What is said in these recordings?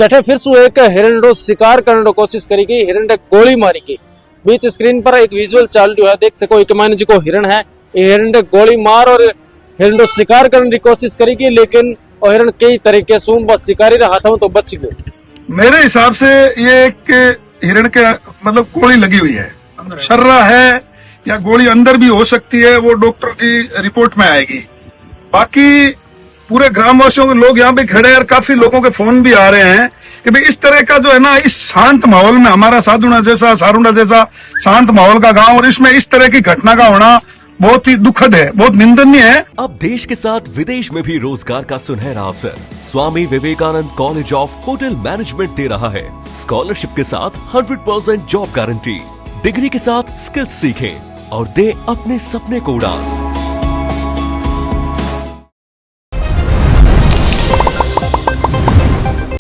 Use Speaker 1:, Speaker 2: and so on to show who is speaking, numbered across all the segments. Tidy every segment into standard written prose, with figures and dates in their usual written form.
Speaker 1: जठे फिर सु एक हिरण रो शिकार करने रो कोशिश करी गई। हिरण ने गोली मारी गई। बीच स्क्रीन पर एक विजुअल चाल रहा है, देख सको एक मायने जी को हिरण है। ये हिरण ने गोली मार और हिरण रो शिकार करने की कोशिश करी गई, लेकिन और हिरण कई तरीके से बस शिकारी रे हाथों तो बच गए।
Speaker 2: मेरे हिसाब से ये एक हिरण के मतलब गोली लगी हुई है, छर्रा है या गोली अंदर भी हो सकती है, वो डॉक्टर की रिपोर्ट में आएगी। बाकी पूरे ग्रामवासियों के लोग यहाँ पे खड़े हैं और काफी लोगों के फोन भी आ रहे हैं कि भाई इस तरह का जो है ना, इस शांत माहौल में, हमारा साधुना जैसा सारुंडा जैसा शांत माहौल का गांव, और इसमें इस तरह की घटना का होना बहुत ही दुखद है, बहुत निंदनीय है।
Speaker 3: अब देश के साथ विदेश में भी रोजगार का सुनहरा अवसर Swami Vivekananda college of hotel management दे रहा है। स्कॉलरशिप के साथ 100% जॉब गारंटी, डिग्री के साथ स्किल्स सीखें और दे अपने सपने को उड़ान।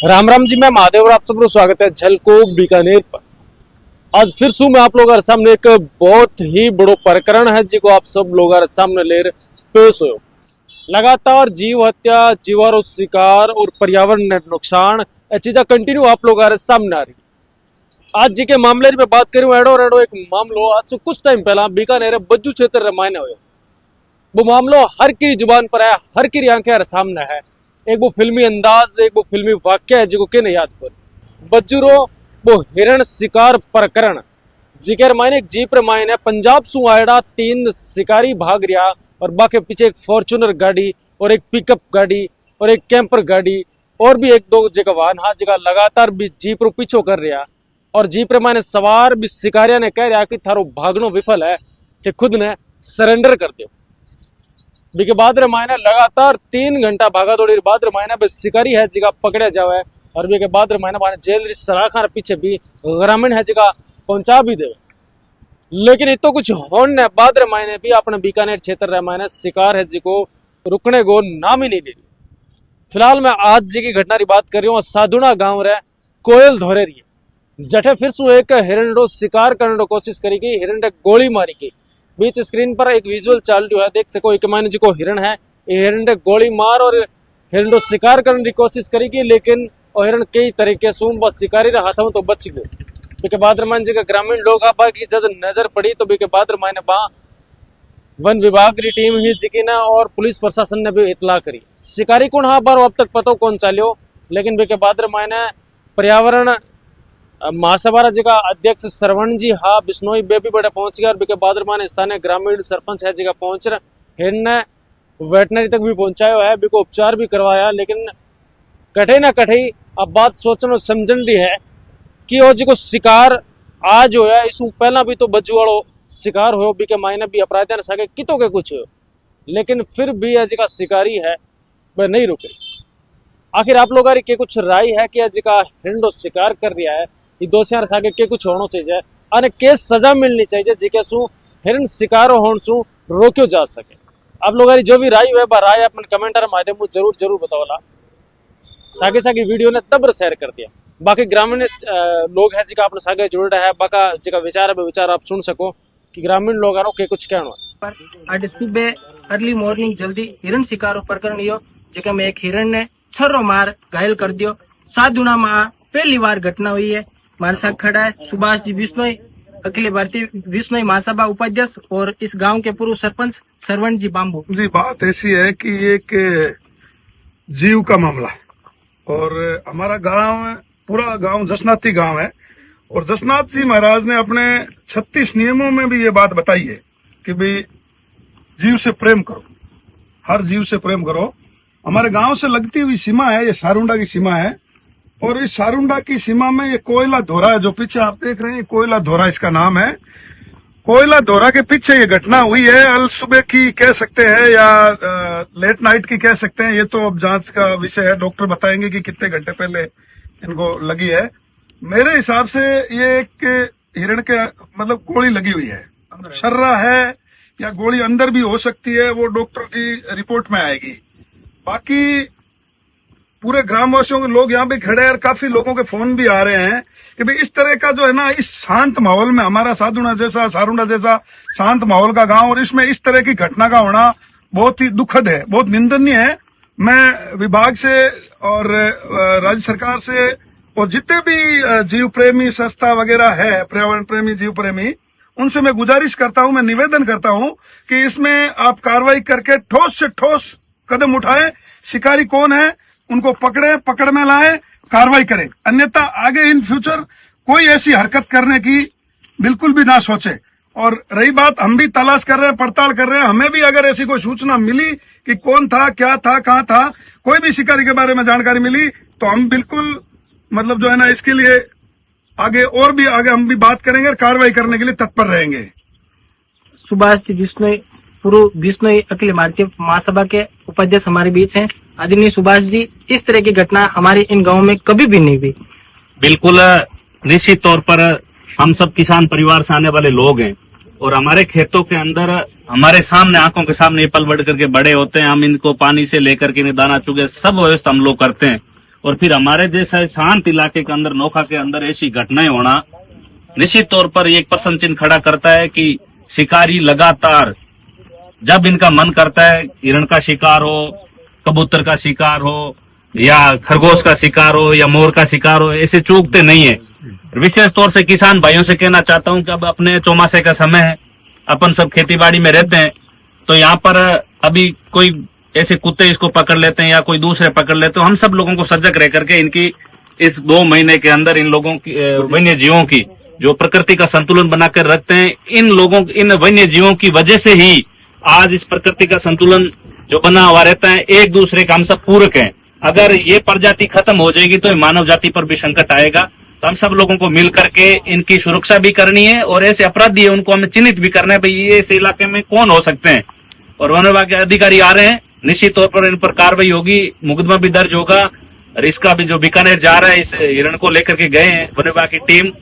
Speaker 1: राम राम जी, मैं महादेव और आप सबको स्वागत है झलको बीकानेर पर। आज फिर सु मैं आप लोगों के सामने एक बहुत ही बड़ो प्रकरण है जिको आप सब लोग सामने ले पेश हो। लगातार जीव हत्या, जीवारो शिकार और पर्यावरण नुकसान ये चीजा कंटिन्यू आप लोग सामने आ रही। आज जी के मामले में बात करूं, एडो एक मामलो आज कुछ टाइम पहला बीकानेर बज्जू क्षेत्र रे मायने हुए। वो मामलो हर की जुबान पर है, हर की आंखें सामने है। एक वो फिल्मी अंदाज, एक वो फिल्मी वाक्य है जिको के नहीं याद कर। बज्जू रो वो हिरण शिकार प्रकरण जिकर मायने एक जीप रे मायने पंजाब सु आयड़ा 3 शिकारी भाग रहा और बाकी पीछे एक फॉर्च्यूनर गाड़ी और एक पिकअप गाड़ी और एक कैंपर गाड़ी और भी एक दो जगह वाहन हाँ जगह लगातार भी जीप रो पीछो कर रहा। और जीप रे मायने सवार भी शिकारिया ने कह रहा कि थारो भागनो विफल है, कि खुद ने सरेंडर कर दो। बीके बाद रे मायने लगातार 3 घंटा भागा दौड़ी बाद रे मायने शिकारी है जगह पकड़े जावे और बीके बाद रे मायने जेल री सलाखा पीछे भी ग्रामीण है जगह पहुंचा भी देवे। लेकिन इतो कुछ होने बाद रे मायने भी अपने बीकानेर क्षेत्र रे मायने शिकार है जिको रुकने को नाम ही नहीं दे रही। फिलहाल मैं आज जी की घटना की बात कर रही हूँ। साधुना गांव रे कोयल धोरे रही जठे फिर सु एक हिरण रो शिकार करने की कोशिश करी गई। हिरण ने गोली मारी गई। बीच स्क्रीन पर एक विजुअल चाल रहा है, देख सको एक मायने जी को हिरण है। ये हिरण ने गोली मार और हिरण रो शिकार करने की कोशिश करी गई, लेकिन और हिरण कई तरीके से बस शिकारी रे हाथों तो बच गए। बीके बाद मान जी ग्रामीण लोग आप की जब नजर पड़ी तो बीके बाद मायने बा वन विभाग की टीम ही जिकी ना और पुलिस प्रशासन ने भी इतला करी। शिकारी कौन हाँ बार अब तक पता कौन चालियो, लेकिन बीके बाद मायने पर्यावरण महासभा जी का अध्यक्ष श्रवण जी हाँ बिश्नोई बे भी बड़े पहुंच गया और बीके बाद माने स्थानीय ग्रामीण सरपंच है जी का पहुंच रहे। हिरण ने वेटनरी तक भी पहुंचाया है, बीको उपचार भी करवाया। लेकिन कठे ना कठे अब बात सोचना समझन रही है कि वो जी को शिकार आज हो है, इसमें पहला भी तो बज्जू वालो शिकार हो बीके मायने भी अपराधियों ने सके कितों के कुछ हो, लेकिन फिर भी आज का शिकारी है वह नहीं रुके। आखिर आप लोग के कुछ राय है कि आज का हिरण शिकार कर रहा है, ये दोषियों सागे के कुछ होना चाहिए और के सजा मिलनी चाहिए जिके सु हिरण शिकार होने सु रोक्यो जा सके। आप लोग जो भी राय है राय अपन कमेंटर माध्यम में जरूर जरूर बताओला। सागे सागे वीडियो ने तब शेयर कर दिया। बाकी ग्रामीण लोग है जिका अपने सागे जुड़ रहा है, बाका जिका विचार है विचार आप सुन सको कि ग्रामीण लोग के कुछ कहना है।
Speaker 4: आज सुबह अर्ली मॉर्निंग जल्दी हिरण शिकारो प्रकरण यो जेका में एक हिरण ने छर्रो मार घायल कर दियो। साधुना में पहली बार घटना हुई है। हमारे साथ खड़ा है सुभाष जी बिश्नोई, अखिल भारतीय बिश्नोई महासभा उपाध्यक्ष और इस गांव के पूर्व सरपंच श्रवण जी बाम्बू
Speaker 2: जी। बात ऐसी है कि एक जीव का मामला और हमारा गांव, पूरा गांव जसनाथी गांव है और जसनाथ जी महाराज ने अपने 36 नियमों में भी ये बात बताई है कि भाई जीव से प्रेम करो, हर जीव से प्रेम करो। हमारे गांव से लगती हुई सीमा है, ये सारुंडा की सीमा है और इस सारुंडा की सीमा में ये कोयला धोरा है जो पीछे आप देख रहे हैं, कोयला धोरा इसका नाम है। कोयला धोरा के पीछे ये घटना हुई है। अल सुबह की कह सकते हैं या लेट नाइट की कह सकते हैं, ये तो अब जांच का विषय है। डॉक्टर बताएंगे कि कितने घंटे पहले इनको लगी है। मेरे हिसाब से ये एक हिरण के मतलब गोली लगी हुई है, छर्रा है या गोली अंदर भी हो सकती है, वो डॉक्टर की रिपोर्ट में आएगी। बाकी पूरे ग्रामवासियों के लोग यहाँ पे खड़े हैं और काफी लोगों के फोन भी आ रहे हैं कि भाई इस तरह का जो है ना, इस शांत माहौल में, हमारा साधुना जैसा सारुंडा जैसा शांत माहौल का गांव, और इसमें इस तरह की घटना का होना बहुत ही दुखद है, बहुत निंदनीय है। मैं विभाग से और राज्य सरकार से और जितने भी जीव प्रेमी संस्था वगैरह है, पर्यावरण प्रेमी, जीव प्रेमी, उनसे मैं गुजारिश करता हूं, मैं निवेदन करता हूं कि इसमें आप कार्रवाई करके ठोस से ठोस कदम उठाएं। शिकारी कौन है उनको पकड़े, पकड़ में लाएं, कार्रवाई करें। अन्यथा आगे इन फ्यूचर कोई ऐसी हरकत करने की बिल्कुल भी ना सोचे। और रही बात, हम भी तलाश कर रहे हैं, पड़ताल कर रहे हैं। हमें भी अगर ऐसी कोई सूचना मिली कि कौन था, क्या था, कहाँ था, कोई भी शिकारी के बारे में जानकारी मिली, तो हम बिल्कुल मतलब जो है ना इसके लिए आगे हम भी बात करेंगे और कार्रवाई करने के लिए तत्पर रहेंगे।
Speaker 4: सुभाष जी बिश्नोई, पूर्व बिश्नोई अखिल भारतीय महासभा के उपाध्यक्ष हमारे बीच हैं। आदरणीय सुभाष जी, इस तरह की घटना हमारे इन गांवों में कभी भी नहीं हुई।
Speaker 5: बिल्कुल, निश्चित तौर पर हम सब किसान परिवार से आने वाले लोग हैं और हमारे खेतों के अंदर हमारे सामने, आंखों के सामने पल बढ़ करके बड़े होते हैं। हम इनको पानी से लेकर के इन्हें दाना चुगे सब व्यवस्था हम लोग करते हैं। और फिर हमारे जैसा शांत इलाके के अंदर, नोखा के अंदर ऐसी घटनाएं होना निश्चित तौर पर एक प्रश्न चिन्ह खड़ा करता है कि शिकारी लगातार जब इनका मन करता है, हिरण का शिकार हो, कबूतर का शिकार हो, या खरगोश का शिकार हो, या मोर का शिकार हो, ऐसे चूकते नहीं है। विशेष तौर से किसान भाइयों से कहना चाहता हूं कि अब अपने चौमासे का समय है, अपन सब खेती बाड़ी में रहते हैं, तो यहाँ पर अभी कोई ऐसे कुत्ते इसको पकड़ लेते हैं या कोई दूसरे पकड़ लेते हैं। हम सब लोगों को सजग रह करके इनकी इस 2 महीने के अंदर इन लोगों की, वन्य जीवों की जो प्रकृति का संतुलन बनाकर रखते हैं, इन वन्य जीवों की वजह से ही आज इस प्रकृति का संतुलन जो बना हुआ रहता है, एक दूसरे का हम सब पूरक हैं। अगर ये प्रजाति खत्म हो जाएगी तो मानव जाति पर भी संकट आएगा। तो हम सब लोगों को मिल करके इनकी सुरक्षा भी करनी है और ऐसे अपराधी है उनको हमें चिन्हित भी करना है, भाई ये इस इलाके में कौन हो सकते हैं। और वन विभाग के अधिकारी आ रहे हैं, निश्चित तौर पर इन पर कार्रवाई होगी, मुकदमा भी दर्ज होगा। और इसका भी जो बीकानेर जा रहा है, इस हिरण को लेकर के गए हैं वन विभाग की टीम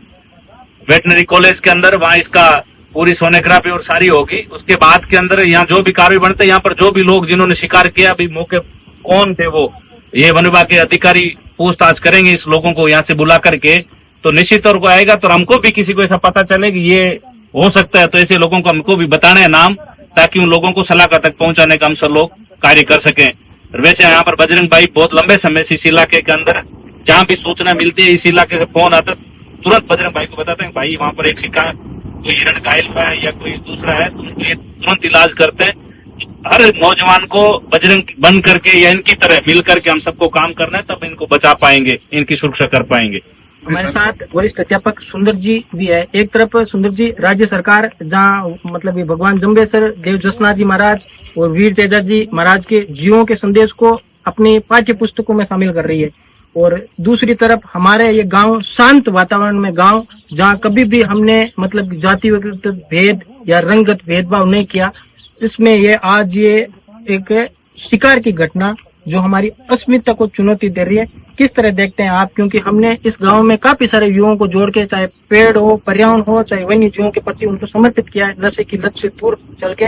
Speaker 5: वेटनरी कॉलेज के अंदर, वहां इसका पूरी सोनोग्राफी और सारी होगी। उसके बाद के अंदर यहाँ जो भी कार्रवाई बनते हैं, यहाँ पर जो भी लोग जिन्होंने शिकार किया, अभी मौके कौन थे वो, ये वन विभाग के अधिकारी पूछताछ करेंगे इस लोगों को यहाँ से बुला करके। तो निश्चित तौर को आएगा, तो हमको भी किसी को ऐसा पता चले कि ये हो सकता है, तो ऐसे लोगों को हमको भी बताना है नाम, ताकि उन लोगों को सलाखत तक पहुंचाने का हम सब लोग कार्य कर सकें। और वैसे यहाँ पर बजरंग भाई बहुत लंबे समय से इस इलाके के अंदर जहाँ भी सूचना मिलती है, इस इलाके से फोन आता है, तुरंत बजरंग भाई को बताते हैं भाई वहाँ पर एक शिकार, कोई हिरण घायल हुआ है या कोई दूसरा है, तो उनको ये तुरंत इलाज करते हैं। हर नौजवान को बजरंग बन करके या इनकी तरह मिल करके हम सबको काम करना है, तब इनको बचा पाएंगे, इनकी सुरक्षा कर पाएंगे।
Speaker 4: हमारे साथ वरिष्ठ अध्यापक सुंदर जी भी है। एक तरफ सुंदर जी, राज्य सरकार जहाँ मतलब ये भगवान जम्बेश्वर देव जसनाथ जी महाराज और वीर तेजा जी महाराज के जीवों के संदेश को अपनी पाठ्य पुस्तकों में शामिल कर रही है, और दूसरी तरफ हमारे ये गांव शांत वातावरण में गांव, जहाँ कभी भी हमने मतलब जाति भेद या रंगगत भेदभाव नहीं किया, इसमें ये आज ये एक शिकार की घटना जो हमारी अस्मिता को चुनौती दे रही है, किस तरह देखते हैं आप? क्योंकि हमने इस गांव में काफी सारे युवाओं को जोड़ के, चाहे पेड़ हो, पर्यावरण हो, चाहे वन्य जीवों के प्रति उनको समर्पित किया है, नशे की लत से दूर चल के।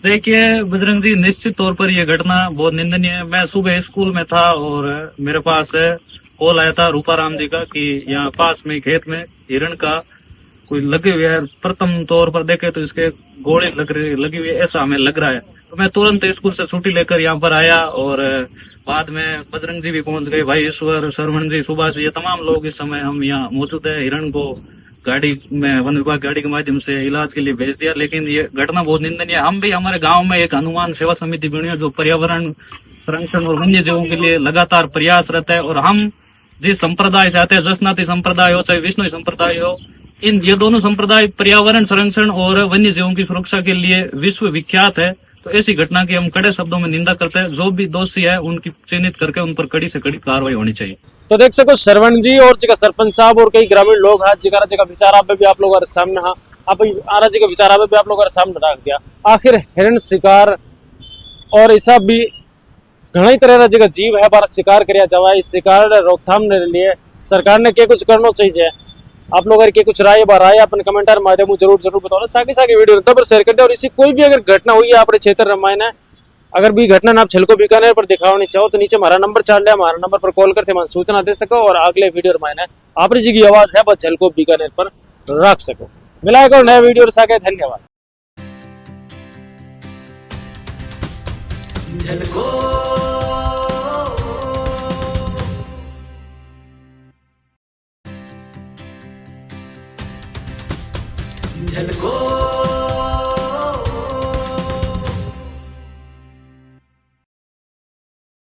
Speaker 6: देखिए बजरंग जी, निश्चित तौर पर यह घटना बहुत निंदनीय है। मैं सुबह स्कूल में था और मेरे पास कॉल आया था रूपाराम जी का कि यहाँ पास में खेत में हिरण का कोई लगे हुए है। प्रथम तौर पर देखे तो इसके गोले लगी हुई है, ऐसा हमें लग रहा है। तो मैं तुरंत स्कूल से छुट्टी लेकर यहाँ पर आया और बाद में बजरंग जी भी पहुंच गए, भाई ईश्वर, शरवण जी, सुभाष जी, ये तमाम लोग इस समय हम यहाँ मौजूद है। हिरण को गाड़ी में, वन विभाग गाड़ी के माध्यम से इलाज के लिए भेज दिया, लेकिन ये घटना बहुत निंदनीय है। हम भी हमारे गांव में एक हनुमान सेवा समिति बनी है जो पर्यावरण संरक्षण और वन्य जीवों के लिए लगातार प्रयासरत है। और हम जिस संप्रदाय से आते हैं, जसनाती संप्रदाय हो चाहे विष्णु संप्रदाय हो, ये दोनों संप्रदाय पर्यावरण संरक्षण और वन्य जीवों की सुरक्षा के लिए विश्व विख्यात है। तो ऐसी घटना की हम कड़े शब्दों में निंदा करते हैं। जो भी दोषी है उनकी चिन्हित करके उन पर कड़ी से कड़ी कार्रवाई होनी चाहिए।
Speaker 1: तो देख सको शरवण जी और जगह सरपंच साहब और कई ग्रामीण लोग हैं जगह विचार आप भी आप लोग सामने हाँ आप आरा जी का विचार आप भी आप लोग सामने रख दिया। आखिर हिरण शिकार और ऐसा भी घना तरह जगह जीव है बार शिकार कर जावा, इस शिकार रोकथाम के लिए सरकार ने क्या कुछ करना चाहिए? आप लोग अगर कुछ राय राय अपन कमेंटर माध्यम जरूर बताओ, सागे वीडियो तब शेयर कर दे। और इसी कोई भी अगर घटना हुई है अपने क्षेत्र रामायण है, अगर भी घटना आप छलको बीकानेर पर दिखानी चाहो तो नीचे हमारा नंबर चाल लिया, हमारा नंबर पर कॉल करते सूचना दे सको और अगले वीडियो रामायण है आपरी जी की आवाज है बस छलको बीकानेर पर रख सको। मिलाएगा नया वीडियो सागे, धन्यवाद।
Speaker 7: झलको